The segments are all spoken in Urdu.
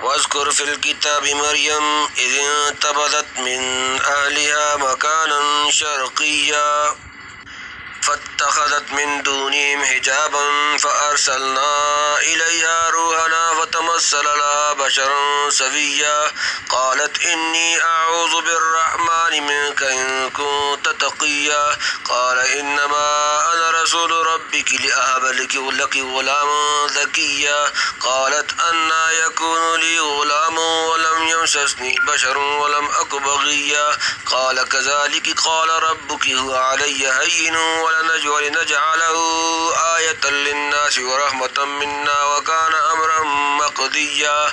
واذكر في الكتاب مريم إذ انتبذت من أهلها مكانا شرقيا فاتخذت من دونهم حجابا فأرسلنا إليها روحنا فتمثل لها بشرا سويا قالت إني أعوذ بالرحمن منك إن كنت تقيا قال إنما أنا رسول ربك لأهب لك غلاما ذكيا قالت أنى يكون لي غلام ولم يمسسني بشر ولم أك بغيا قال كذلك قال ربك هو علي هين ولنجعله آية للناس ورحمة منا وكان أمرا مقضيا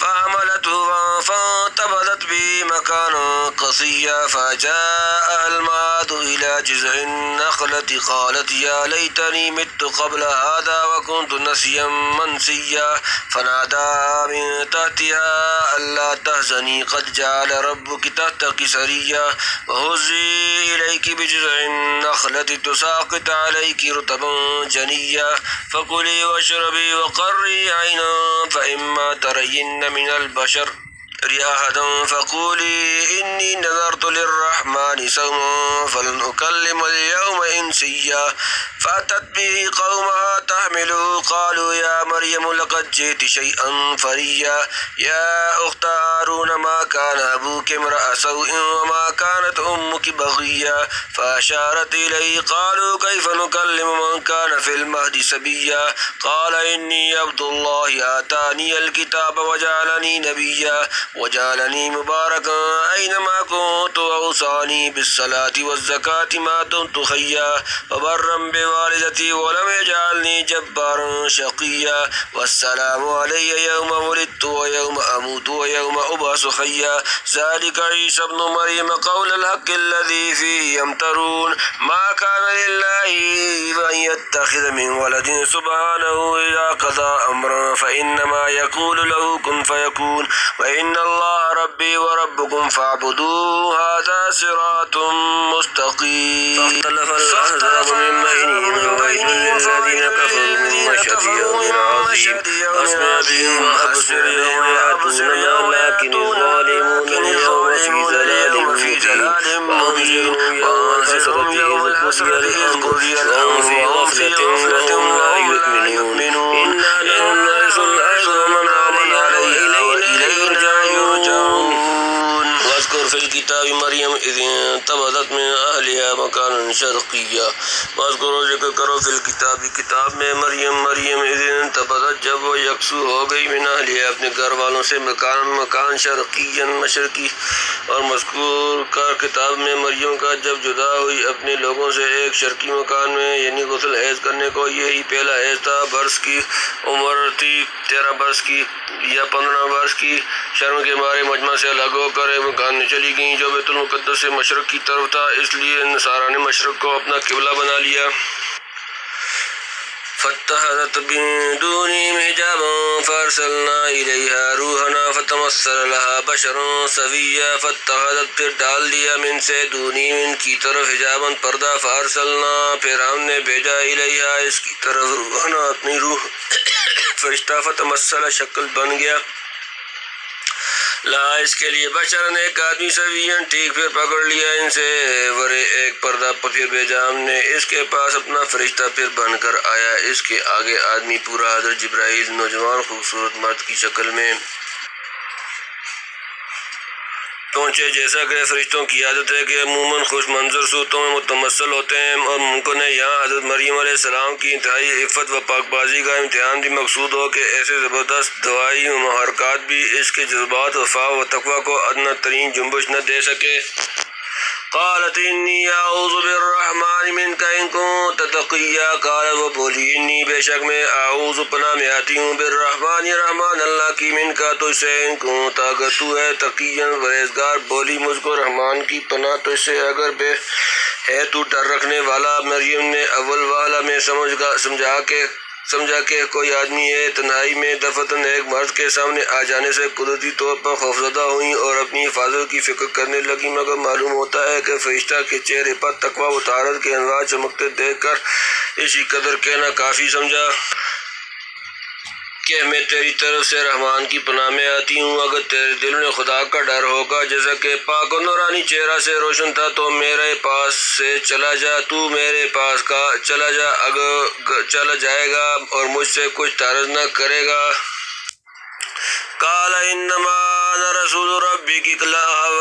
فحملته فانتبذت به مكانا قصيا فجاءها المعاد إلى جذع النخلة قالت يا ليتني مت قبل هذا وكنت نسيا منسيا فنادى من تحتها ألا تحزني قد جعل ربك تحتك سريا وهزي إليك بجذع النخلة تساقط عليك رطبا جنيا فكلي واشربي وقري عينا فإما ترين من البشر أحدا فقولي إني نذرت للرحمن صوما فلن أكلم اليوم إنسيا فأتت به قومها تحمله قالوا يا مريم لقد جئت شيئا فريا يا أخت هارون ما كان أبوك امرأ سوء وما كانت أمك بغيا فأشارت إليه قالوا كيف نكلم من كان في المهد سبيا قال إني عبد الله آتاني الكتاب وجعلني نبيا وجعلني مباركا أينما كنت وأوصاني بالصلاة والزكاة ما دمت حيا وبرا بوالدتي ولم يجعلني جبارا شقيا والسلام علي يوم ولدت ويوم أموت ويوم أبعث حيا ذلك عيسى ابن مريم قول الحق الذي فيه يمترون ما كان لله أن يتخذ من ولد سبحانه إذا قضى أمرا فإنما يقول له كن فيكون وإن الله ربي وربكم فاعبدوه هذا صراط مستقيم فاختلف الأحزاب من بينهم وويل للذين كفروا من مشهد يوم عظيم أسمع بهم أبصر يوم يأتون لكن الظالمون اليوم في ضلال مبين وأنذرهم يوم الحسرة إذ قضي الأمر في غفلة وهم لا يؤمنون إنا نرث الأرض ومن عليها وإليه يرجعون واذكر في الكتاب مريم إذ انتبذت من أهلها مكانا شرقيا واذکر ذکر کرو فی الکتاب کتاب میں مریم اذ انتبذت جب وہ یکسو ہو گئی من اہلها اپنے گھر والوں سے مکان شرقیا مشرقی اور مذکور کر کتاب میں مریم کا جب جدا ہوئی اپنے لوگوں سے ایک شرقی مکان میں یعنی غسل حیض کرنے کو یہی پہلا حیض تھا برس کی عمر تھی 13 برس کی یا 15 برس کی شرم کے مارے مجمع سے الگ ہو کر ایک مکان میں چلی گئیں جو بیت المقدس سے مشرق کی طرف تھا اس لیے نصارہ نے مشرق کو اپنا قبلہ بنا لیا فاتخذت من دونهم حجابا فارسلنا إليها روحنا فتمثل لها بشرا سويا فاتخذت پھر ڈال دیا من سے دونهم ان کی طرف حجابا پردہ فارسلنا پھر ہم نے بھیجا الیہا اس کی طرف روحنا اپنی روح فرشتہ فتمثل شکل بن گیا لا اس کے لیے بشر نے ایک آدمی سوین ٹھیک پھر پکڑ لیا ان سے ورے ایک پردہ پھر بھیجا ہم نے اس کے پاس اپنا فرشتہ پھر بن کر آیا اس کے آگے آدمی پورا حضرت جبرائیل نوجوان خوبصورت مرد کی شکل میں پہنچے جیسا کہ فرشتوں کی عادت ہے کہ عموماً خوش منظر صورتوں میں متمثل ہوتے ہیں اور ممکن ہے یہاں حضرت مریم علیہ السلام کی انتہائی عفت و پاک بازی کا امتحان بھی مقصود ہو کہ ایسے زبردست دوائی و محرکات بھی اس کے جذبات وفا و تقوی کو ادنی ترین جنبش نہ دے سکے قالت انی اعوذ بالرحمن منک ان کنت تقیا قالت وہ بولی انی بے شک میں اعوذ پناہ میں آتی ہوں بالرحمن رحمان اللہ کی منکا تو سے ان کنت اگر تو ہے تقیا پرہیزگار بولی مجھ کو رحمان کی پناہ تو سے اگر بے ہے تو ڈر رکھنے والا مریم نے اول والا میں سمجھا کہ کوئی آدمی ہے تنہائی میں دفتن ایک مرد کے سامنے آ جانے سے قدرتی طور پر خوفزدہ ہوئیں اور اپنی حفاظت کی فکر کرنے لگی مگر معلوم ہوتا ہے کہ فرشتہ کے چہرے پر تقوی و طہارت کے انوار چمکتے دیکھ کر اسی قدر کہنا کافی سمجھا کہ میں تیری طرف سے رحمان کی پناہ میں آتی ہوں۔ اگر تیرے دل میں خدا کا ڈر ہوگا جیسا کہ پاک و نورانی چہرہ سے روشن تھا تو میرے پاس سے چلا جا، تو میرے پاس کا چلا جا، اگر چلا جائے گا اور مجھ سے کچھ طرز نہ کرے گا۔ قال انما انا رسول ربك لأهب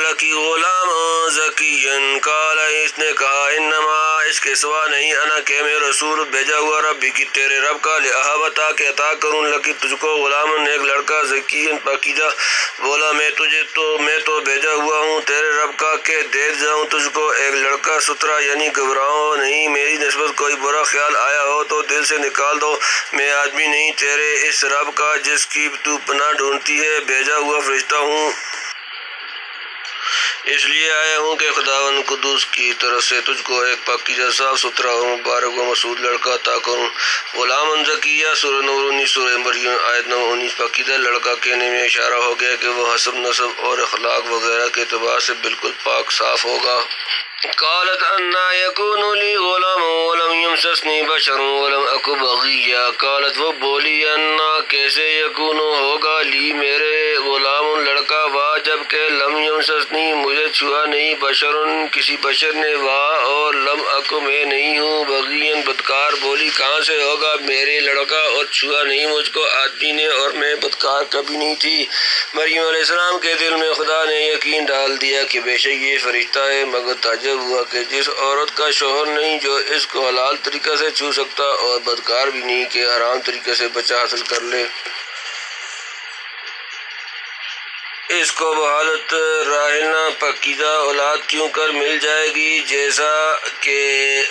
لك غلاما زكيا۔ قال اس نے کہا انما اس کے سوا نہیں، انا کہ میں رسول بھیجا ہوا رب کی تیرے رب کا، لأهب تاکہ عطا کروں لکی تجھ کو غلاما ایک لڑکا، زکیا پاکیزہ۔ بولا میں تو بھیجا ہوا ہوں تیرے رب کا کہ دے جاؤں تجھ کو ایک لڑکا ستھرا، یعنی گھبراؤ نہیں، میری نسبت کوئی برا خیال آیا ہو تو دل سے نکال دو، میں آدمی نہیں تیرے اس رب کا جس کی تو پناہ ڈھونڈتی ہے، بھیجا ہوا فرشتہ ہوں، اس لیے آیا ہوں کہ خداوند قدوس کی طرف سے تجھ کو ایک پاکیزہ صاف ستھرا اور مبارک و مسعود لڑکا عطا کروں۔ غلام زکیہ، سورہ نور 19، سورہ مریم آیت نمبر 19۔ پاکیزہ لڑکا کہنے میں اشارہ ہو گیا کہ وہ حسب نسب اور اخلاق وغیرہ کے اعتبار سے بالکل پاک صاف ہوگا۔ قالت انا یکون لی غلام ولم یمسسنی بشر ولم اک بغیا۔ قالت وہ بولی انا کیسے یکون ہوگا لی میرے غلام لڑکا، وا جب کہ لم یمسسنی مجھے چھوا نہیں، بشر کسی بشر نے، وا اور لم اک میں نہیں ہوں بغین بدکار۔ بولی کہاں سے ہوگا میرے لڑکا اور چھوا نہیں مجھ کو آدمی نے اور میں بدکار کبھی نہیں تھی۔ مریم علیہ السلام کے دل میں خدا نے یقین ڈال دیا کہ بے شک یہ فرشتہ ہے، مگر تعجب ہوا کہ جس عورت کا شوہر نہیں جو اس کو حلال طریقہ سے چھو سکتا اور بدکار بھی نہیں کہ حرام طریقے سے بچہ حاصل کر لے، اس کو بحالت راحلہ پاکیزہ اولاد کیوں کر مل جائے گی، جیسا کہ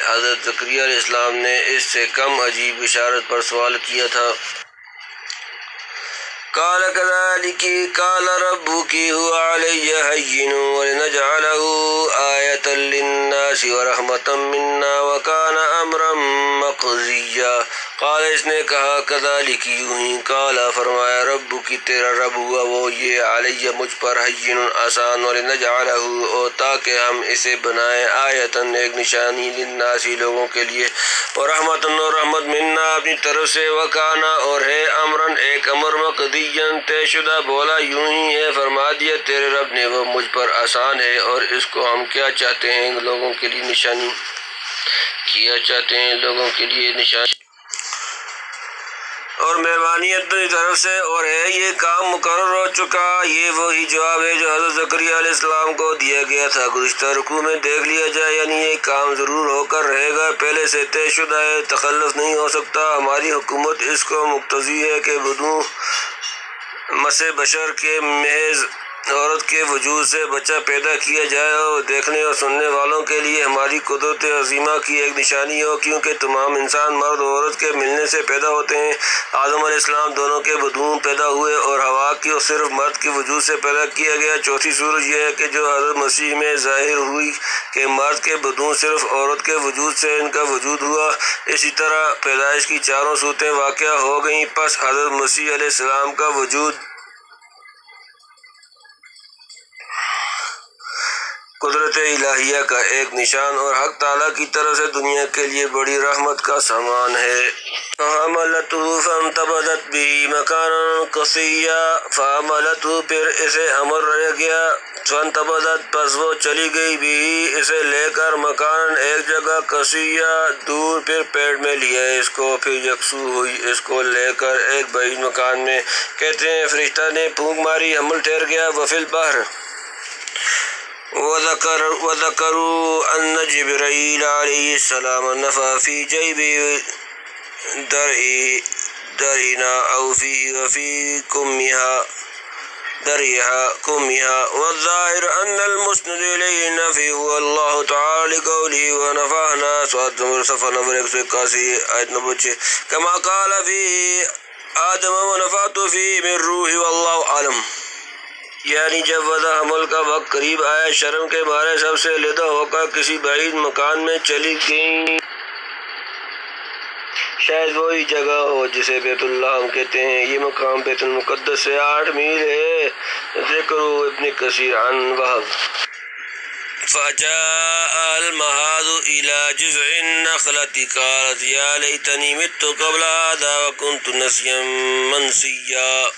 حضرت زکریا علیہ السلام نے اس سے کم عجیب بشارت پر سوال کیا تھا۔ قال كذلك قال ربك هو علي هين ولنجعله آية للناس ورحمة منا وكان أمرا مقضيا۔ قال اس نے کہا كذلك یوں ہی، قال فرمایا رب کی تیرا رب ہوا وہ یہ علیہ مجھ پر ہین آسان، ولنجعله اور تاکہ ہم اسے بنائیں آیتن ایک نشانی، للناس لوگوں کے لیے، اور رحمتن اور رحمت منا اپنی طرف سے، وکانا اور ہے امرن ایک امر مقدین طے شدہ۔ بولا یوں ہی ہے، فرما دیا تیرے رب نے وہ مجھ پر آسان ہے، اور اس کو ہم کیا چاہتے ہیں لوگوں کے لیے نشانی، کیا چاہتے ہیں لوگوں کے لیے نشانی اور مہربانی اپنی طرف سے، اور ہے یہ کام مقرر ہو چکا۔ یہ وہی جواب ہے جو حضرت زکریا علیہ السلام کو دیا گیا تھا۔ گزشتہ رکوع میں دیکھ لیا جائے، یعنی یہ کام ضرور ہو کر رہے گا، پہلے سے طے شدہ ہے، تخلف نہیں ہو سکتا۔ ہماری حکومت اس کو مقتضی ہے کہ بدون مس بشر کے محض عورت کے وجود سے بچہ پیدا کیا جائے، اور دیکھنے اور سننے والوں کے لیے ہماری قدرت عظیمہ کی ایک نشانی ہو، کیونکہ تمام انسان مرد و عورت کے ملنے سے پیدا ہوتے ہیں۔ آدم علیہ السلام دونوں کے بدون پیدا ہوئے، اور حوا کو صرف مرد کے وجود سے پیدا کیا گیا۔ چوتھی صورت یہ ہے کہ جو حضرت مسیح میں ظاہر ہوئی کہ مرد کے بدون صرف عورت کے وجود سے ان کا وجود ہوا۔ اسی طرح پیدائش کی چاروں صورتیں واقع ہو گئیں، پس حضرت مسیح علیہ السلام کا وجود قدرت الہیہ کا ایک نشان اور حق تعالیٰ کی طرف سے دنیا کے لیے بڑی رحمت کا سامان ہے۔ فحملته فانتبذت به مكانا قصيا۔ فحملته پھر اسے حمل رہ گیا، فانتبذت پس وہ چلی گئی بھی اسے لے کر، مکان ایک جگہ، قصیہ دور، پھر پیٹ میں لیا اس کو، پھر یکسو ہوئی اس کو لے کر ایک بعید مکان میں۔ کہتے ہیں فرشتہ نے پھونک ماری، حمل ٹھہر گیا۔ وفی البحر وذكروا أن جبرائيل عليه السلام نفخ في جيب درعنا أو فيه وفي كمها والظاهر أن المسند إليه النفي هو الله تعالى لقوله ونفخنا صفحہ نمبر 181 آیت نمبر 6 كما قال في آدم ونفخت فيه من روحي والله أعلم۔ یعنی جب وضع حمل کا وقت قریب آیا، شرم کے مارے سب سے علیحدہ ہو کر کسی بعید مکان میں چلی گئیں، شاید وہی جگہ ہو جسے بیت اللہ ہم کہتے ہیں۔ یہ مقام بیت المقدس سے 8 میل ہے۔ ذکر ابن کثیر عن وہب فجاء المخاض إلى جذع النخلة قالت يا ليتني مت قبل هذا وكنت نسيا منسيا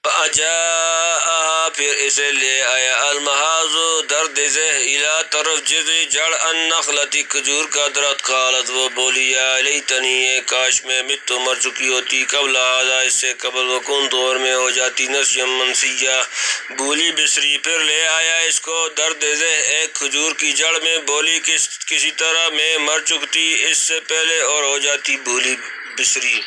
فجاءها پھر اسے لے آیا المخاض درد ذہ الی طرف جذع جڑ النخلة کھجور کا درخت قالت وہ بولی یا لیتنی کاش میں مت مر چکی ہوتی قبل هذا اس سے قبل وکنت اور میں ہو جاتی نسیا منسیا بولی بسری پھر لے آیا اس کو درد ذہ ایک کھجور کی جڑ میں بولی کسی طرح میں مر چکتی اس سے پہلے اور ہو جاتی بولی بسری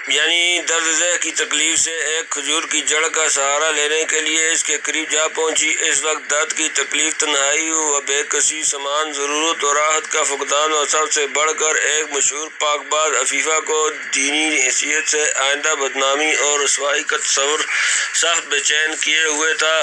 یعنی درد ذہ کی تکلیف سے ایک کھجور کی جڑ کا سہارا لینے کے لیے اس کے قریب جا پہنچی اس وقت درد کی تکلیف تنہائی و بے کسی سامان ضرورت و راحت کا فقدان اور سب سے بڑھ کر ایک مشہور پاک باز عفیفہ کو دینی حیثیت سے آئندہ بدنامی اور رسوائی کا تصور سخت بے چین کیے ہوئے تھا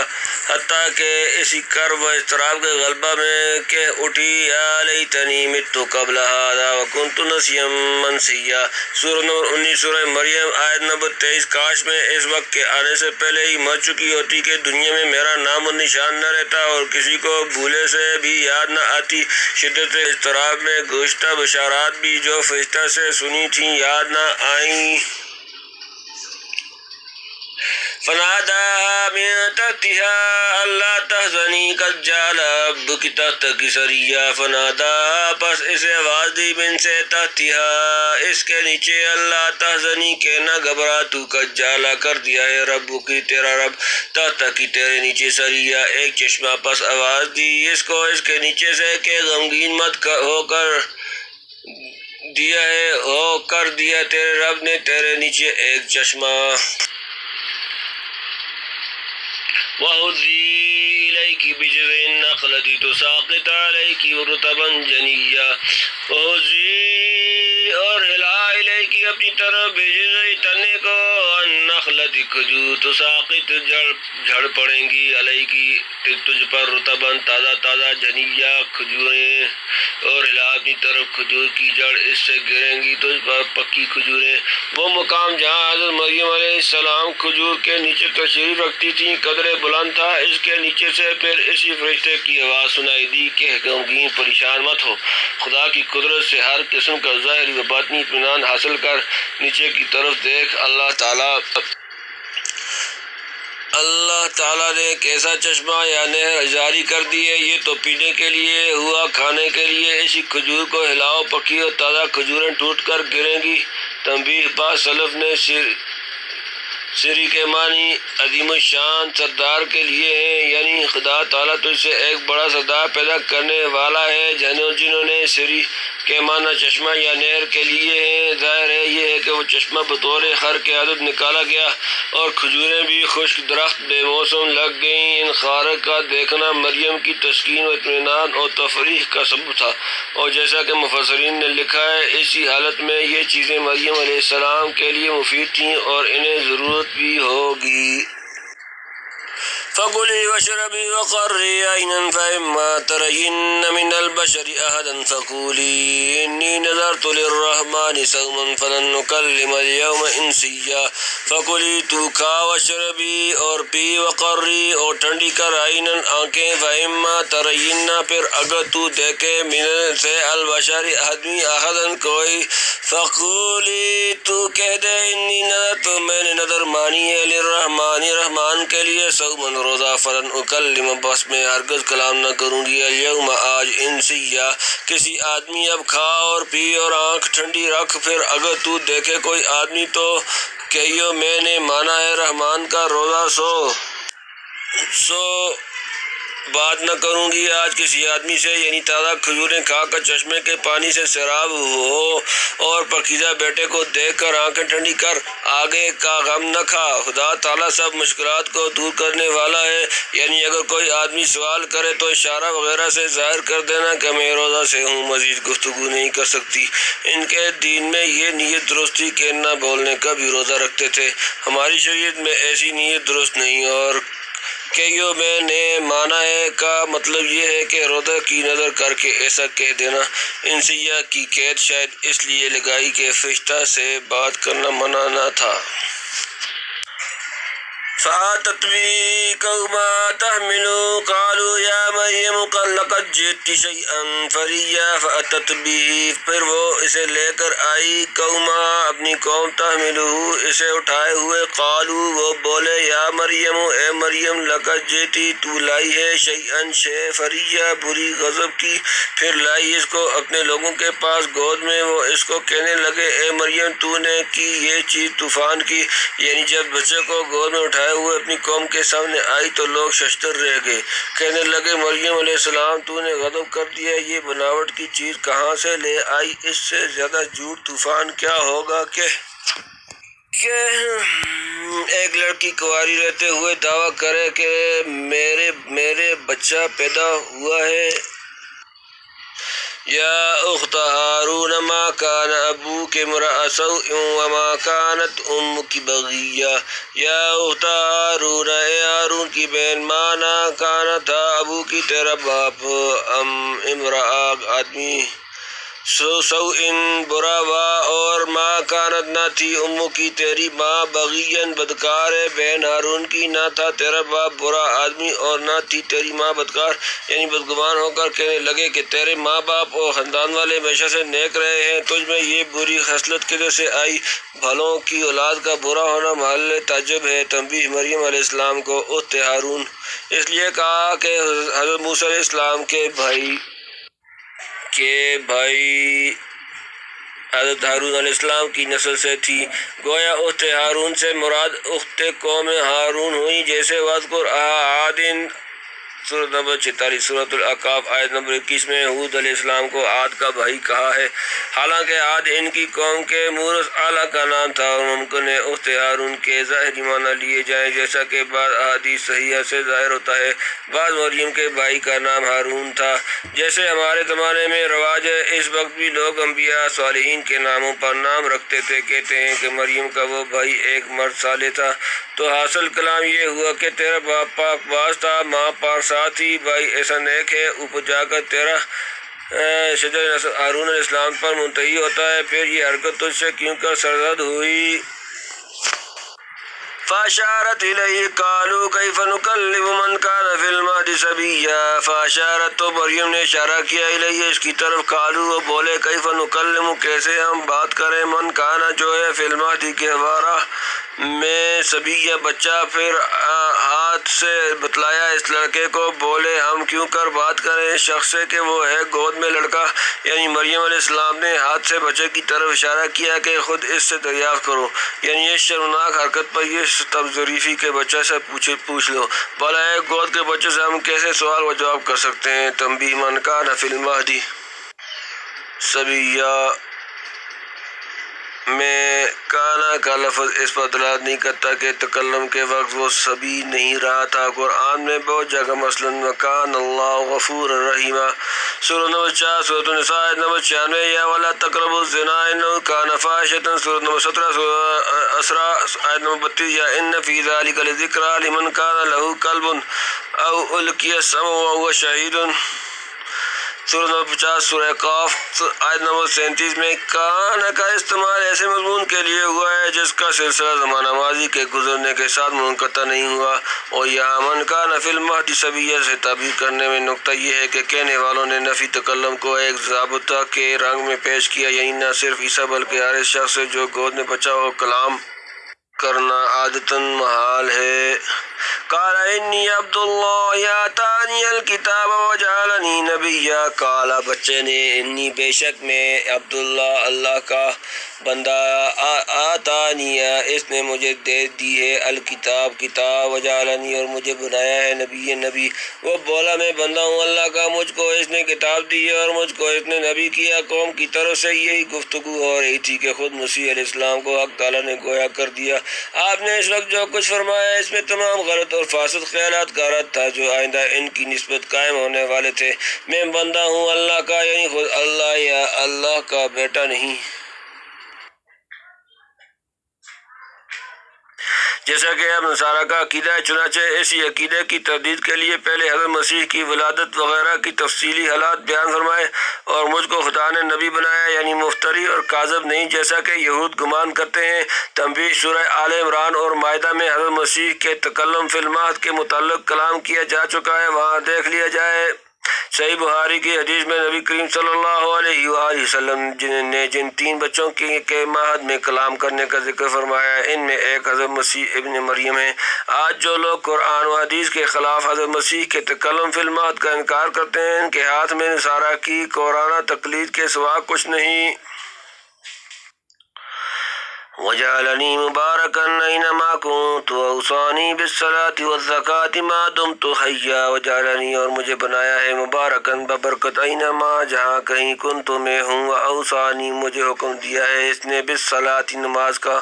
حتیٰ کہ اسی کرب و اضطراب کے غلبہ میں کہہ اٹھی یا لیتنی مت قبل هذا وکنت نسیا منسیا سورہ نمبر 19 سورہ مریم آیت نمبر 23 کاش میں اس وقت کے آنے سے پہلے ہی مر چکی ہوتی کہ دنیا میں میرا نام و نشان نہ رہتا اور کسی کو بھولے سے بھی یاد نہ آتی شدت اضطراب میں گزشتہ بشارات بھی جو فرشتہ سے سنی تھیں یاد نہ آئیں فناداها من تحتها ألا تحزني قد جعل ربك تحتك سريا فناداها پس اسے آواز دی من سے تحتها اس کے نیچے اللہ تحزنی کہ نہ گھبرا تو قد جعل کر دیا ہے رب کی تیرا رب تحتك تیرے نیچے سریا ایک چشمہ پس آواز دی اس کو اس کے نیچے سے کہ غمگین مت ہو کر دیا تیرے رب نے تیرے نیچے ایک چشمہ وَهُزِّي إِلَيْكِ بِجِذْعِ النَّخْلَةِ تُسَاقِطْ عَلَيْكِ رُطَبًا جَنِيًّا وَهُزِّي اور ہلا إِلَيْكِ اپنی طرف بِجِذْعِ تنے کو النَّخْلَةِ کھجور تُسَاقِطْ جھڑ پڑیں گی عَلَيْكِ تجھ پر رُطَبًا تازہ جَنِيًّا کھجوریں اور ہلا اپنی طرف کھجور کی جڑ اس سے گریں گی تجھ پر پکی کھجوریں وہ مقام جہاں حضرت مریم علیہ السلام کھجور کے نیچے تشریف رکھتی تھیں قدرے بلند تھا اس کے نیچے سے پھر اسی فرشتے کی آواز سنائی دی کہ غمگین پریشان مت ہو خدا کی قدرت سے ہر قسم کا ظاہری و باطنی اطمینان حاصل کر نیچے کی طرف دیکھ اللہ تعالیٰ نے ایک ایسا چشمہ یا نہر جاری کر دی ہے یہ تو پینے کے لیے ہوا کھانے کے لیے اسی کھجور کو ہلاؤ پکی اور تازہ کھجوریں ٹوٹ کر گریں گی تنبیہ بعض سلف نے سری کے معنی عظیم الشان سردار کے لیے ہیں یعنی خدا تعالیٰ تجھ سے ایک بڑا سردار پیدا کرنے والا ہے جنہوں نے سری کے معنی چشمہ یا نہر کے لیے ہیں ظاہر ہے یہ ہے کہ وہ چشمہ بطور خر کے عادت نکالا گیا اور کھجوریں بھی خشک درخت بے موسم لگ گئیں ان خارق کا دیکھنا مریم کی تسکین و اطمینان اور تفریح کا سبب تھا اور جیسا کہ مفسرین نے لکھا ہے اسی حالت میں یہ چیزیں مریم علیہ السلام کے لیے مفید تھیں اور انہیں ضرورت بھی ہوگی فَكُلِي وَاشْرَبِي وَقَرِّي عَيْنًا فَإِمَّا تَرَيِنَّ مِنَ الْبَشَرِ أَحَدًا فَقُولِي إِنِّي نَذَرْتُ لِلرَّحْمَنِ صَوْمًا فَلَن نُكَلِّمَ الْيَوْمَ إِنسِيًّا فَكُلِي تو کھا وَاشْرَبِي اور پی وَقَرِّي اور ٹھنڈی کر عَيْنًا آنکھیں فَإِمَّا تَرَيِنَّ پھر اگر تو دیکھے من سے البشر آدمی أحدًا کوئی فَقُولِي تو کہہ دے إِنِّي نَذَرْتُ میں نے نظر مانی ہے لِلرَّحْمَنِ رحمان کے لیے صومًا روزہ فلن اکلم بس میں ہرگز کلام نہ کروں گی الیوم آج انسیا کسی آدمی اب کھا اور پی اور آنکھ ٹھنڈی رکھ پھر اگر تو دیکھے کوئی آدمی تو کہیو میں نے مانا ہے رحمان کا روزہ سو بات نہ کروں گی آج کسی آدمی سے یعنی تازہ کھجوریں کھا کر چشمے کے پانی سے سیراب ہو اور پاکیزہ بیٹے کو دیکھ کر آنکھیں ٹھنڈی کر آگے کا غم نہ کھا خدا تعالیٰ سب مشکلات کو دور کرنے والا ہے یعنی اگر کوئی آدمی سوال کرے تو اشارہ وغیرہ سے ظاہر کر دینا کہ میں روزہ سے ہوں مزید گفتگو نہیں کر سکتی ان کے دین میں یہ نیت درست تھی کہ نہ بولنے کا بھی روزہ رکھتے تھے ہماری شریعت میں ایسی نیت درست نہیں اور کہیو میں نے مانا ہے کا مطلب یہ ہے کہ روزہ کی نظر کر کے ایسا کہہ دینا انسیہ کی قید شاید اس لیے لگائی کہ فرشتہ سے بات کرنا منع نہ تھا فأتت به قومها تحمله قالوا يا مريم لقد جئت شيئا فريا فأتت به، پھر وہ اسے لے کر آئی قومها اپنی قوم تحمله اسے اٹھائے ہوئے، قالوا وہ بولے یا مریم اے مریم لقد جئتی تو لائی ہے شیئا شے فریا بری غضب کی، پھر لائی اس کو اپنے لوگوں کے پاس گود میں، وہ اس کو کہنے لگے اے مریم تو نے کی یہ چیز طوفان کی، یعنی جب بچے کو گود میں اٹھائے ہوئے اپنی قوم کے سامنے آئی تو لوگ ششدر رہ گئے، کہنے لگے مریم علیہ السلام تو نے غضب کر دیا، یہ بناوٹ کی چیز کہاں سے لے آئی، اس سے زیادہ جھوٹ طوفان کیا ہوگا کہ ایک لڑکی کنواری رہتے ہوئے دعویٰ کرے کہ میرے بچہ پیدا ہوا ہے۔ یا اخت ہارون ما کان ابوک امرأ سوء وما کانت امک بغیہ، یا اخت ہارون اے ہارون کی بہن، ما نہ کانا تھا ابو کی تیرا باپ امرأ آدمی، سوء برا، اور ما کانت نہ تھی امو کی تیری ماں بغین بدکار ہے، بہن ہارون کی نہ تھا تیرا باپ برا آدمی اور نہ تھی تیری ماں بدکار، یعنی بدگمان ہو کر کہنے لگے کہ تیرے ماں باپ اور خاندان والے ہمیشہ سے نیک رہے ہیں، تجھ میں یہ بری خصلت کدھر سے آئی، بھلوں کی اولاد کا برا ہونا محل تعجب ہے۔ تنبیہ مریم علیہ السلام کو اخت ہارون اس لیے کہا کہ حضرت موسیٰ علیہ السلام کے بھائی حضرت ہارون علیہ السلام کی نسل سے تھی، گویا اخت ہارون سے مراد اخت قوم ہارون ہوئی، جیسے وَاذْكُرْ عَادٍ سورۃ نمبر 46 سورۃ الاحقاف آیت نمبر 21 میں ہود علیہ السلام کو عاد کا بھائی کہا ہے، حالانکہ عاد ان کی قوم کے مورث اعلیٰ کا نام تھا، اور ممکن ہے اخت ہارون کے ظاہری معنی لیے جائیں، جیسا کہ بعض احادیث صحیحہ سے ظاہر ہوتا ہے۔ بعض مریم کے بھائی کا نام ہارون تھا، جیسے ہمارے زمانے میں رواج ہے، اس وقت بھی لوگ انبیاء صالحین کے ناموں پر نام رکھتے تھے، کہتے ہیں کہ مریم کا وہ بھائی ایک مرد صالح تھا، تو حاصل کلام یہ ہوا کہ تیرا باپ پاک باز تھا، ماں پاک ساتھ ہی، بھائی ایسا نیک ہے، اوپر جا کر تیرا شجر نسل ہارون علیہ السلام پر منتہی ہوتا ہے، پھر یہ حرکت تجھ سے کیوں کر سرزد ہوئی؟ فاشارت الیہ قالوا کیف نکلم من کان فی المہد صبیا، فاشارت تو مریم نے اشارہ کیا الیہ اس کی طرف، قالوا وہ بولے کیف نکلم کیسے ہم بات کریں، من کانا جو ہے فی المہد کے ہمارا میں صبیہ بچہ، پھر ہاتھ سے بتلایا اس لڑکے کو، بولے ہم کیوں کر بات کریں اس شخص سے کہ وہ ہے گود میں لڑکا، یعنی مریم علیہ السلام نے ہاتھ سے بچے کی طرف اشارہ کیا کہ خود اس سے دریافت کرو، یعنی اس شرمناک حرکت پر یہ تبذریفی کے بچہ سے پوچھ لو، بھلا ایک گود کے بچے سے ہم کیسے سوال و جواب کر سکتے ہیں۔ تنبیہ من کان فی المہد صبیہ میں کانا کا لفظ اس پر دلالت نہیں کرتا کہ تکلم کے وقت وہ صبی نہیں رہا تھا۔ قرآن میں بہت جگہ مثلاً وَكَانَ اللَّهُ غَفُورًا رَحِيمًا سورۃ نمبر 4 سورۃ النساء آیت نمبر 96، یا وَلَا تَقْرَبُوا الزِّنَا إِنَّهُ كَانَ فَاحِشَةً سورۃ نمبر 17 سورۃ اسراء آیت نمبر 32، یا إِنَّ فِي ذَلِكَ لَذِكْرَىٰ لِمَنْ كَانَ لَهُ قَلْبٌ أَوْ أُلْقِيَ السَّمْعُ وَهُوَ شَهِيدٌ سورۃ نمبر 50 سورہ قاف آیت نمبر 37 میں کان کا استعمال ایسے مضمون کے لیے ہوا ہے جس کا سلسلہ زمانہ ماضی کے گزرنے کے ساتھ منقطع نہیں ہوا، اور یہاں من کان فی المہد صبیہ سے تعبیر کرنے میں نکتہ یہ ہے کہ کہنے والوں نے نفی تکلم کو ایک ضابطہ کے رنگ میں پیش کیا، یعنی نہ صرف عیسیٰ بلکہ ہر شخص سے جو گود میں بچہ ہو کلام کرنا عادتاً محال ہے۔ قال انی عبد اللہ آتانی الکتاب وجعلنی نبیا، قال بچے نے انی بے شک میں عبداللہ اللہ کا بندہ، آتانی اس نے مجھے دے دی ہے، الکتاب کتاب، وجعلنی اور مجھے بنایا ہے نبی، وہ بولا میں بندہ ہوں اللہ کا، مجھ کو اس نے کتاب دی ہے اور مجھ کو اس نے نبی کیا۔ قوم کی طرف سے یہی گفتگو ہو رہی تھی کہ خود مسیح علیہ السلام کو حق تعالیٰ نے گویا کر دیا، آپ نے اس وقت جو کچھ فرمایا اس میں تمام غلط اور فاسد خیالات کا رد تھا جو آئندہ ان کی نسبت قائم ہونے والے تھے۔ میں بندہ ہوں اللہ کا، یعنی خود اللہ یا اللہ کا بیٹا نہیں۔ جیسا کہ اب نصارہ کا عقیدہ ہے، چنانچہ اسی عقیدے کی تردید کے لیے پہلے حضرت مسیح کی ولادت وغیرہ کی تفصیلی حالات بیان فرمائے اور مجھ کو خدا نے نبی بنایا، یعنی مفتری اور کاذب نہیں جیسا کہ یہود گمان کرتے ہیں۔ تنبیہ: سورہ آل عمران اور مائدہ میں حضرت مسیح کے تکلم فی المہد کے متعلق کلام کیا جا چکا ہے، وہاں دیکھ لیا جائے۔ صحیح بخاری کی حدیث میں نبی کریم صلی اللہ علیہ وآلہ وسلم نے جن 3 بچوں کے مہد میں کلام کرنے کا ذکر فرمایا ہے، ان میں ایک حضرت مسیح ابن مریم ہے۔ آج جو لوگ قرآن و حدیث کے خلاف حضرت مسیح کے تکلم فی المہد کا انکار کرتے ہیں، ان کے ہاتھ میں نصارہ کی کورانہ تقلید کے سوا کچھ نہیں۔ وَجَعَلَنِي مُبَارَكًا أَيْنَمَا كُنتُ وَأَوْصَانِي بِالصَّلَاةِ وَالزَّكَاةِ مَا دُمْتُ حَيًّا وَجَعَلَنِي اور مجھے بنایا ہے مبارکن ببرکت أَيْنَمَا جہاں کہیں کنت میں ہوں، وَأَوْصَانِی مجھے حکم دیا ہے اس نے بِالصَّلَاةِ نماز کا،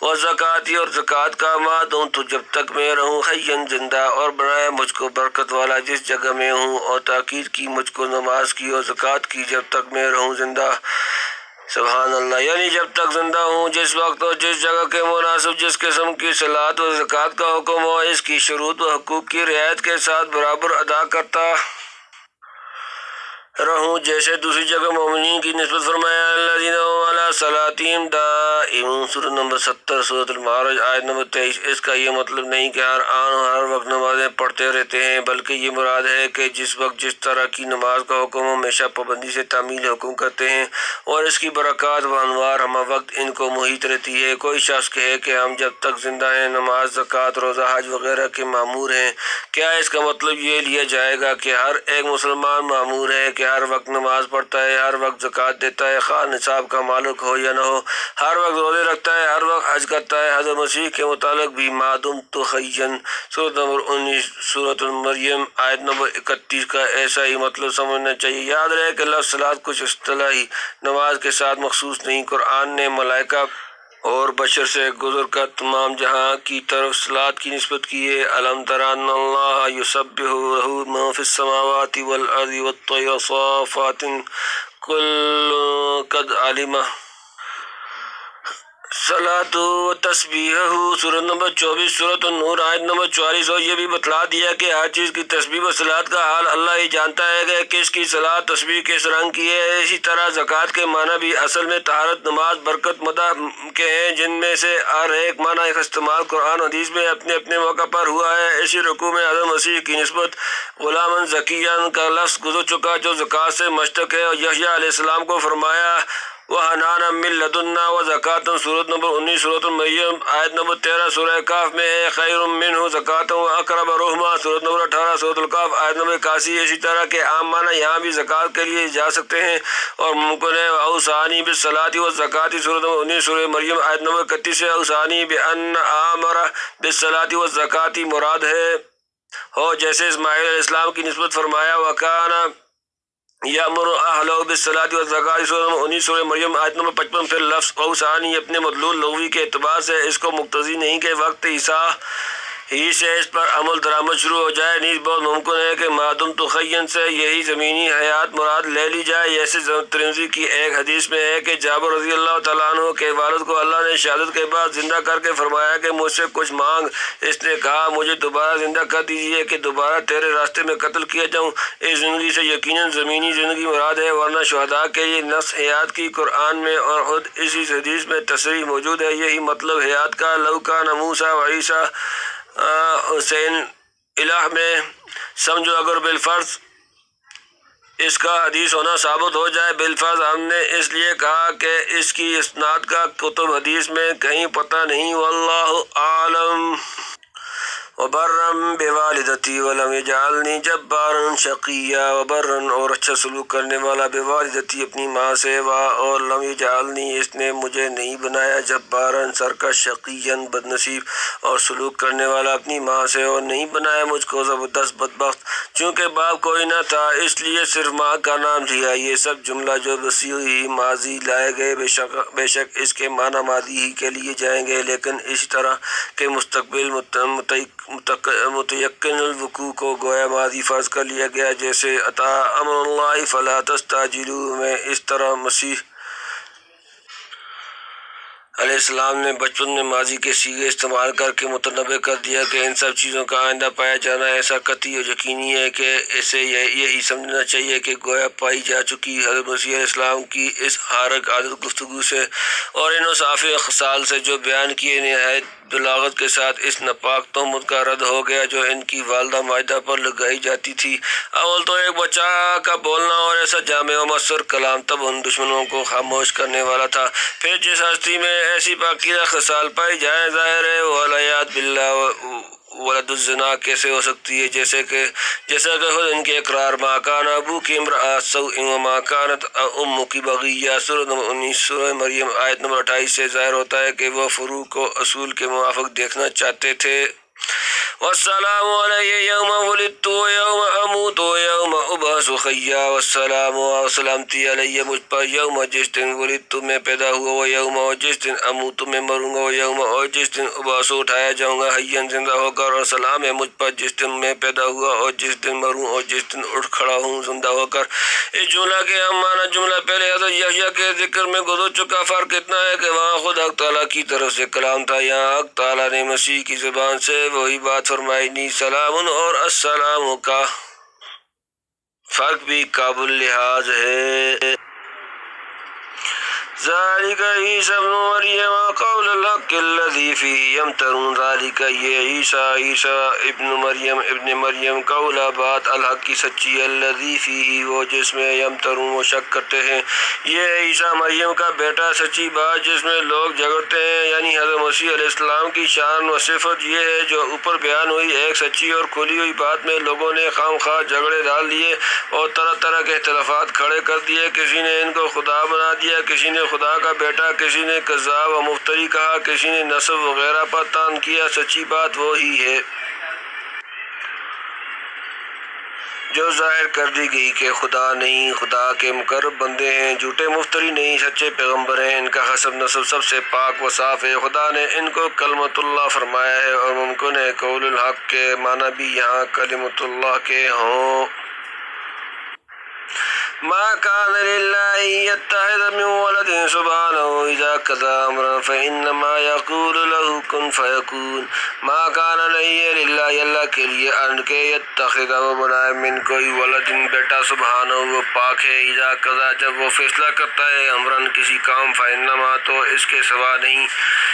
وَالزَّكَاةِ اور زکوٰۃ کا، مَا دُمْتُ جب تک میں رہوں، حَيًّا زندہ، اور بنایا مجھ کو برکت والا جس جگہ میں ہوں، اور تاکید کی مجھ کو نماز کی اور زکوٰۃ کی جب تک میں رہوں زندہ۔ سبحان اللہ، یعنی جب تک زندہ ہوں، جس وقت اور جس جگہ کے مناسب جس قسم کی صلاۃ و زکوٰۃ کا حکم ہو، اس کی شروط و حقوق کی رعایت کے ساتھ برابر ادا کرتا رہوں، جیسے دوسری جگہ مومنین کی نسبت فرمایا الذین هم علی صلاتہم دائمون، سورۃ نمبر 70، سورۃ المعارج آیت نمبر 23۔ اس کا یہ مطلب نہیں کہ ہر آن ہر وقت نمازیں پڑھتے رہتے ہیں، بلکہ یہ مراد ہے کہ جس وقت جس طرح کی نماز کا حکم ہو، ہمیشہ پابندی سے تعمیل حکم کرتے ہیں، اور اس کی برکات و انوار ہمہ وقت ان کو محیط رہتی ہے۔ کوئی شخص کہے کہ ہم جب تک زندہ ہیں نماز، زکوٰۃ، روزہ، حج وغیرہ کے مامور ہیں، کیا اس کا مطلب یہ لیا جائے گا کہ ہر ایک مسلمان مامور ہے کہ ہر وقت نماز پڑھتا ہے، ہر وقت زکوٰۃ دیتا ہے، خواہ نصاب کا مالک ہو یا نہ ہو، ہر وقت روزے رکھتا ہے، ہر وقت حج کرتا ہے؟ حضرت مسیح کے متعلق بھی ما دمت حیا، سورۃ نمبر 19، سورۃ مریم آیت نمبر 31 کا ایسا ہی مطلب سمجھنا چاہیے۔ یاد رہے کہ لفظ صلاۃ کچھ اصطلاحی نماز کے ساتھ مخصوص نہیں۔ قرآن نے ملائکہ اور بشر سے گزر کر تمام جہاں کی طرف صلاۃ کی نسبت کی ہے۔ الم تر ان اللہ یسبح لہ ما فی السماوات والارض والطیر صافات کل قد علم صلاۃ و تسبیحہ، سورۃ نمبر 24، سورۃ النور آیت نمبر 44۔ اور یہ بھی بتلا دیا کہ ہر چیز کی تسبیح و صلاۃ کا حال اللہ ہی جانتا ہے کہ کس کی صلاۃ تسبیح کس رنگ کی ہے۔ اسی طرح زکوٰۃ کے معنی بھی اصل میں طہارت، نماز، برکت، مدح کے ہیں، جن میں سے ہر ایک معنی کا استعمال قرآن حدیث میں اپنے اپنے موقع پر ہوا ہے۔ اسی رکوع میں حضرت مسیح کی نسبت غلامً زکیًّا کا لفظ گزر چکا جو زکوٰۃ سے مشتق ہے، اور یحییٰ علیہ السلام کو فرمایا وَحَنَانًا مِن لَدُنَّا وَزَکَاةً، سورۃ نمبر 19، سورۃ المریم آیت نمبر 13، سورہ کہف میں ہے خیر منہ زکاۃ وَأَقْرَبُ رُحْمًا، سورۃ نمبر 18، سورۃ الکہف آیت نمبر 81۔ اسی طرح کے عام معنی یہاں بھی زکوٰۃ کے لیے جا سکتے ہیں اور ممکن ہے۔ اوصانی بالصلاۃ والزکاۃ، سورۃ نمبر 19، سورہ مریم آیت نمبر 31 سے اوصانی بأن آمر بالصلاۃ والزکاۃ مراد ہے ہو، جیسے اسماعیل علیہ السلام کی نسبت فرمایا وَكَانَ یامر اہلہ بالصلاۃ والزکاۃ، سورۃ نمبر 19، سورہ مریم آیت نمبر 55۔ پھر لفظ اوصانی اپنے مدلول لغوی کے اعتبار سے اس کو مقتضی نہیں کہ وقت عیسیٰ ہی سے اس پر عمل درآمد شروع ہو جائے، نیز بہت ممکن ہے کہ ما دمت حیا سے یہی زمینی حیات مراد لے لی جائے۔ جیسے ترمذی کی ایک حدیث میں ہے کہ جابر رضی اللہ تعالیٰ عنہ کے والد کو اللہ نے شہادت کے بعد زندہ کر کے فرمایا کہ مجھ سے کچھ مانگ۔ اس نے کہا مجھے دوبارہ زندہ کر دیجیے کہ دوبارہ تیرے راستے میں قتل کیا جاؤں۔ اس زندگی سے یقیناً زمینی زندگی مراد ہے، ورنہ شہداء کے لیے نفس حیات کی قرآن میں اور خود اسی حدیث میں تصریح موجود ہے۔ یہی مطلب حیات کا لو کان موسیٰ و عیسیٰ حسین الہ میں سمجھو، اگر بالفرض اس کا حدیث ہونا ثابت ہو جائے۔ بالفرض ہم نے اس لیے کہا کہ اس کی اسناد کا کتب حدیث میں کہیں پتہ نہیں، واللہ اعلم۔ وبرًا بوالدتی ولم یجعلنی جبارا شقیا، وبرًا اور اچھا سلوک کرنے والا، بوالدتی اپنی ماں سے، اور لم یجعلنی اس نے مجھے نہیں بنایا، جباراً سرکش، شقیاً بدنصیب اور سلوک کرنے والا اپنی ماں سے، اور نہیں بنایا مجھ کو زبردست بدبخت، چونکہ باپ کوئی نہ تھا اس لیے صرف ماں کا نام لیا۔ یہ سب جملہ جو بصیغہ ماضی لائے گئے بے شک اس کے معنی ماضی ہی کے لیے جائیں گے، لیکن اسی طرح کے مستقبل متیقن الوقوع کو گویا ماضی فرض کر لیا گیا، جیسے اتی امر اللہ فلا تستعجلوہ میں۔ اس طرح مسیح علیہ السلام نے بچپن میں ماضی کے صیغے استعمال کر کے متنبع کر دیا کہ ان سب چیزوں کا آئندہ پایا جانا ایسا قطعی اور یقینی ہے کہ اسے یہی سمجھنا چاہیے کہ گویا پائی جا چکی حضرت مسیح علیہ السلام کی اس حارق عادت گفتگو سے اور ان صافی خصال سے جو بیان کیے نہایت بلاغت کے ساتھ اس ناپاک تہمت کا رد ہو گیا جو ان کی والدہ ماجدہ پر لگائی جاتی تھی۔ اول تو ایک بچہ کا بولنا اور ایسا جامع و مؤثر کلام تب ان دشمنوں کو خاموش کرنے والا تھا، پھر جس ہستی میں ایسی پاکیزہ خصال پائی جائیں ظاہر ہے والعیاذ باللہ ولد الزنا کیسے ہو سکتی ہے، جیسا کہ خود ان کے اقرار ما کان ابوک امرأ سوء وما کانت امک بغیہ سورہ نمبر 19 سورہ مریم آیت نمبر 28 سے ظاہر ہوتا ہے کہ وہ فروغ کو اصول کے موافق دیکھنا چاہتے تھے۔ والسلام علی یوم ولدت و یوم اموت و یوم ابعث حیا، والسلام و سلامتی علیہ مجھ پر یوم جس دن ولدت میں پیدا ہوا و یوم اور جس دن اموت میں مروں گا و یوم اور جس دن ابعث اٹھایا جاؤں گا حیا زندہ ہو کر، اور سلام ہے مجھ پر جس دن میں پیدا ہوا اور جس دن مروں اور جس دن اٹھ کھڑا ہوں زندہ ہو کر۔ اس جملہ کے ہم معنی جملہ پہلے حضرت یحییٰ کے ذکر میں گزر چکا، فرق اتنا ہے کہ وہاں خود حق تعالیٰ کی طرف سے کلام تھا، یہاں حق تعالیٰ نے مسیح کی زبان سے وہی بات فرمائی۔ نی سلام اور السلام کا فرق بھی قابل لحاظ ہے۔ ذالک عیسی ابن مریم قول الحق الذی فیہ یمترون، ذالک یہ عیسیٰ ابن مریم قول بات الحق کی سچی، الذی فیہ وہ جس میں یمترون وہ شک کرتے ہیں، یہ عیسیٰ مریم کا بیٹا سچی بات جس میں لوگ جھگڑتے ہیں، یعنی حضرت مسیح علیہ السلام کی شان و صفت یہ ہے جو اوپر بیان ہوئی، ایک سچی اور کھلی ہوئی بات میں لوگوں نے خام خواہ جھگڑے ڈال دیے اور طرح طرح کے اختلافات کھڑے کر دیے، کسی نے ان کو خدا بنا دیا، کسی نے خدا کا بیٹا، کسی نے کذاب و مفتری کہا، کسی نے نسب وغیرہ پر طعن کیا۔ سچی بات وہی ہے جو ظاہر کر دی گئی کہ خدا نہیں، خدا کے مقرب بندے ہیں، جھوٹے مفتری نہیں، سچے پیغمبر ہیں، ان کا حسب نسب سب سے پاک و صاف ہے، خدا نے ان کو کلمت اللہ فرمایا ہے، اور ممکن ہے قول الحق کے معنی بھی یہاں کلمت اللہ کے ہوں۔ ما كان لله يتخذ من ولد سبحانه إذا قضى أمرا فإنما يقول له كن فيكون۔ ما كان لله اللہ کے لیے ان کے يتخذ وہ بنائے من کوئی ولد بیٹا، سبحانہ وہ پاک ہے، اذا قضى جب وہ فیصلہ کرتا ہے، امرن کسی کام، فإنما تو اس کے سوا نہیں،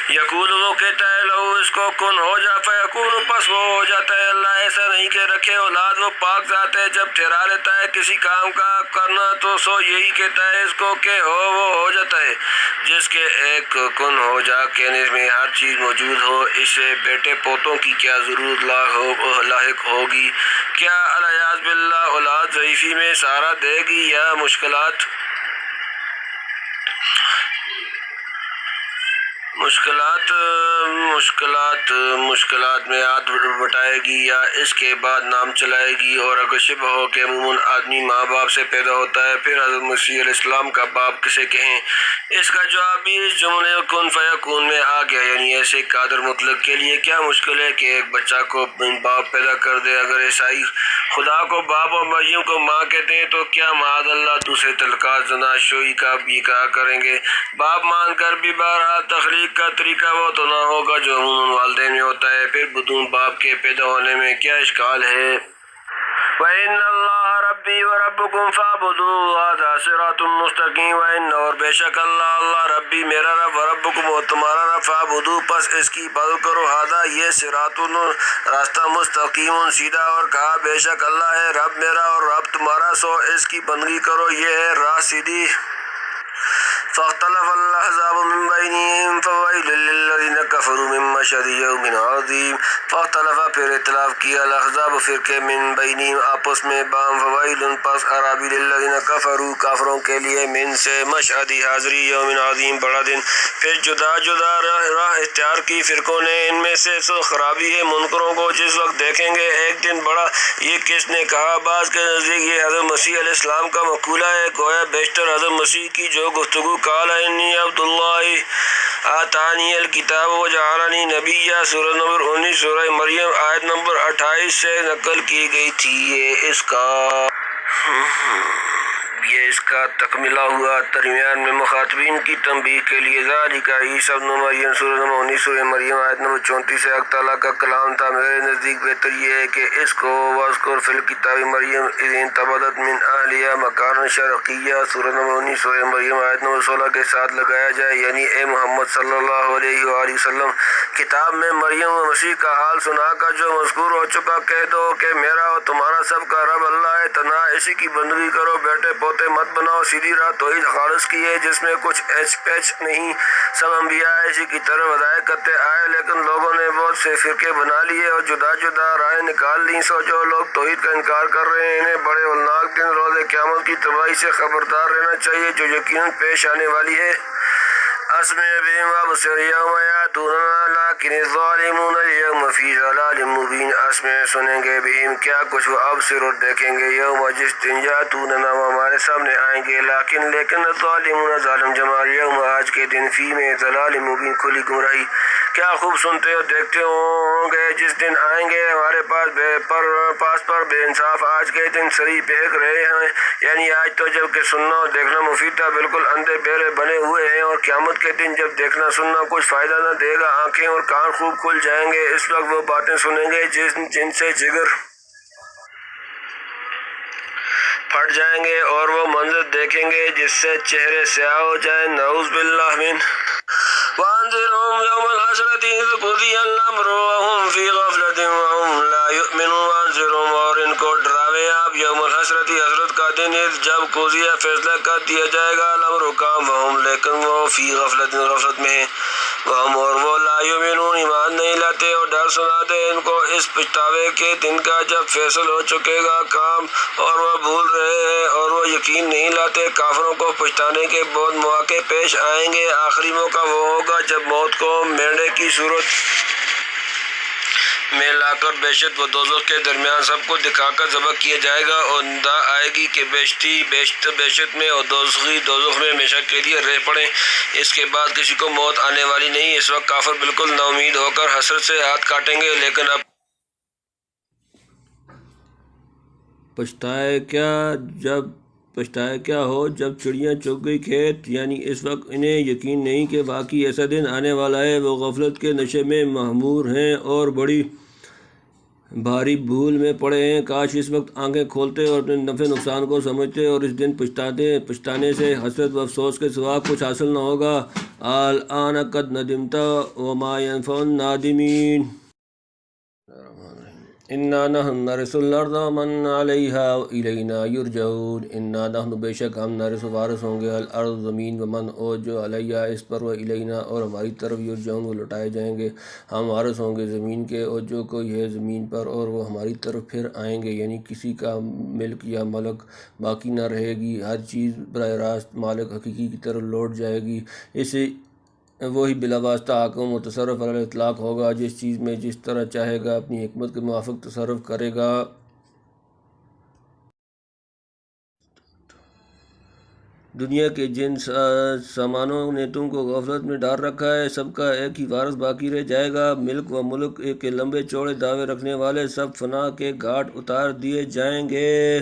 یقول وہ کہتا ہے لہو اس کو کن ہو جا، فیکون پس وہ ہو جاتا ہے۔ اللہ ایسا نہیں کہ رکھے اولاد، وہ پاک ذات ہے، جب ٹھہرا لیتا ہے کسی کام کا کرنا تو سو یہی کہتا ہے اس کو کہ ہو، وہ ہو جاتا ہے، جس کے ایک کن ہو جا کہنے میں ہر چیز موجود ہو، اسے بیٹے پوتوں کی کیا ضرورت لاحق ہوگی؟ کیا العیاذ باللہ اولاد ضعیفی میں سہارا دے گی یا مشکلات میں ہاتھ بٹائے گی یا اس کے بعد نام چلائے گی؟ اور اگر شبہ ہو کہ عموماً آدمی ماں باپ سے پیدا ہوتا ہے، پھر حضرت مسیح علیہ السلام کا باپ کسے کہیں؟ اس کا جواب بھی اس جملے کن فیکون میں آ گیا، یعنی ایسے قادر مطلق کے لیے کیا مشکل ہے کہ ایک بچہ کو باپ پیدا کر دے؟ اگر عیسائی خدا کو باپ اور مریم کو ماں کہتے ہیں تو کیا معاذ اللہ دوسرے تعلقات زنا شوئی کا بھی کہا کریں گے؟ باپ مان کر بھی بہرحال تخلیق کا طریقہ وہ تو نہ ہوگا جو عموماً والدین میں ہوتا ہے، پھر بدون باپ کے پیدا ہونے میں کیا اشکال ہے؟ وَإِنَّ اللَّهَ رَبِّي وَرَبُّكُمْ فَاعْبُدُوهُ هَذَا صِرَاطٌ مُسْتَقِيمٌ وَإِنَّ اور بے شک اللہ ربی میرا رب، وربکم اور تمہارا رب، فَاعْبُدُوهُ پس اس کی عبادت کرو، هَذَا یہ صراط راستہ، مستقیم سیدھا، اور کہا بے شک اللہ ہے رب میرا اور رب تمہارا، سو اس کی بندگی کرو، یہ ہے راہ سیدھی۔ فاختلف الاحزاب من بینہم فویل للذین کفروا من مشہد یوم عظیم۔ فاختلف پھر اختلاف کیا الاحزاب فرقے من بینہم آپس میں، بام فویل پس خرابی للذین کفروا کافروں کے لیے، من سے مشہد حاضری یوم عظیم بڑا دن۔ پھر جدا جدا راہ اختیار کی فرقوں نے، ان میں سے سو خرابی ہے منکروں کو جس وقت دیکھیں گے ایک دن بڑا۔ یہ کس نے کہا؟ بعض کے نزدیک یہ حضرت مسیح علیہ السلام کا مقولہ ہے، گویا بیشتر حضرت مسیح کی جو گفتگو قال انی عبد اللہ آتانی الکتاب وجعلنی نبیّا سورہ نمبر 19 سورہ مریم آیت نمبر 28 سے نقل کی گئی تھی۔ یہ اس کا تکملہ ہوا۔ درمیان میں مخاطبین کی تنبیہ کے لیے ذالک عیسی ابن مریم سورہ نمبر 19 سورہ مریم آیت نمبر 34 سے حق تعالیٰ کا کلام تھا۔ میرے نزدیک بہتر یہ ہے کہ اس کو واذکر فی الکتاب مریم اذ انتبذت من اہلہا مکانا شرقیہ سورہ نمبر 19 سورہ مریم آیت نمبر 16 کے ساتھ لگایا جائے، یعنی اے محمد صلی اللہ علیہ وآلہ وسلم کتاب میں مریم و مسیح کا حال سنا کر جو مذکور ہو چکا کہہ دو کہ میرا اور تمہارا سب کا رب اللہ ہے، تنہا اسی کی بندگی کرو، بیٹے پوتے مت بناؤ، سیدھی راہ توحید خالص کی ہے جس میں کچھ ایچ پیچ نہیں، سب انبیاء اسی کی طرف ہدایت کرتے آئے، لیکن لوگوں نے بہت سے فرقے بنا لیے اور جدا جدا رائے نکال لی۔ سو جو لوگ توحید کا انکار کر رہے ہیں انہیں بڑے ہولناک دن روز قیامت کی تباہی سے خبردار رہنا چاہیے جو یقیناً پیش آنے والی ہے۔ اسمع بہم وابصر یوم یاتوننا لیکن الظالمون اليوم فی ضلال مبین۔ اسمع سنیں گے بہم کیا کچھ، وابصر اور دیکھیں گے، یوم جس دن یاتوننا وہ ہمارے سامنے آئیں گے، لیکن الظالمون ظالم جماعت یوم آج کے دن فی میں ضلال مبین کھلی گمراہی۔ کیا خوب سنتے اور دیکھتے ہوں گے جس دن آئیں گے ہمارے پاس پر بے انصاف، آج کے دن سری بہک رہے ہیں، یعنی آج تو جب کہ سننا اور دیکھنا مفید تھا بالکل اندھے بہرے بنے ہوئے ہیں، اور قیامت کے دن جب دیکھنا سننا کچھ فائدہ نہ دے گا، آنکھیں اور کان خوب کھل جائیں گے، اس وقت وہ باتیں سنیں گے جن سے جگر پھٹ جائیں گے اور وہ منظر دیکھیں گے جس سے چہرے سیاہ ہو جائیں، نعوذ باللہ من۔ وانذرہم یوم الحشرۃ اذ قضی الامر وہم فی غفلۃ وہم لا یؤمنون۔ وانذرہم اور ان کو ڈراوے آپ یوم الحشرۃ حسرت کا دن، اذ جب قضی فیصلہ کر دیا جائے گا الامر کام، وہم لیکن وہ فی غفلۃ غفلت میں ہیں، وہم اور وہ لا یؤمنون ایمان نہیں لاتے، اور ڈر سنا دے ان کو اس پچھتاوے کے دن کا جب فیصل ہو چکے گا کام اور وہ بھول رہے ہیں اور وہ یقین نہیں لاتے۔ کافروں کو پچھتانے کے بہت مواقع پیش آئیں گے، آخری موقع وہ ہوگا جب موت کو مینڈے کی صورت میں لا کر بہشت و دوزخ کے درمیان سب کو دکھا کر ذبح کیا جائے گا، اور ندا آئے گی کہ بہشتی بہشت میں اور دوزخی دوزخ میں ہمیشہ کے لیے رہ پڑیں، اس کے بعد کسی کو موت آنے والی نہیں۔ اس وقت کافر بالکل نا امید ہو کر حسرت سے ہاتھ کاٹیں گے، لیکن اب پچھتائے کیا ہو جب چڑیاں چگ گئی کھیت، یعنی اس وقت انہیں یقین نہیں کہ واقعی ایسا دن آنے والا ہے، وہ غفلت کے نشے میں مہمور ہیں اور بڑی بھاری بھول میں پڑے ہیں۔ کاش اس وقت آنکھیں کھولتے اور اپنے نفع نقصان کو سمجھتے، اور اس دن پچھتانے سے حسرت و افسوس کے سوا کچھ حاصل نہ ہوگا۔ الآن قد ندمت وما ينفع النادمین۔ انا نحن نرث الارض ومن علیہا والینا یرجعون۔ انا نحن بے شک ہم نرث وارث ہوں گے الارض زمین، ومن اور جو علیہا اس پر، والینا اور ہماری طرف، یرجعون وہ لوٹائے جائیں گے، ہم وارث ہوں گے زمین کے اور جو کوئی ہے زمین پر، اور وہ ہماری طرف پھر آئیں گے، یعنی کسی کا ملک یا ملک باقی نہ رہے گی، ہر چیز براہ راست مالک حقیقی کی طرف لوٹ جائے گی۔ اسے وہی بلا واسطہ حاکم و تصرف علی الاطلاق ہوگا، جس چیز میں جس طرح چاہے گا اپنی حکمت کے موافق تصرف کرے گا۔ دنیا کے جن سامانوں نے تم کو غفلت میں ڈال رکھا ہے، سب کا ایک ہی وارث باقی رہ جائے گا، ملک و ملک کے لمبے چوڑے دعوے رکھنے والے سب فنا کے گھاٹ اتار دیے جائیں گے۔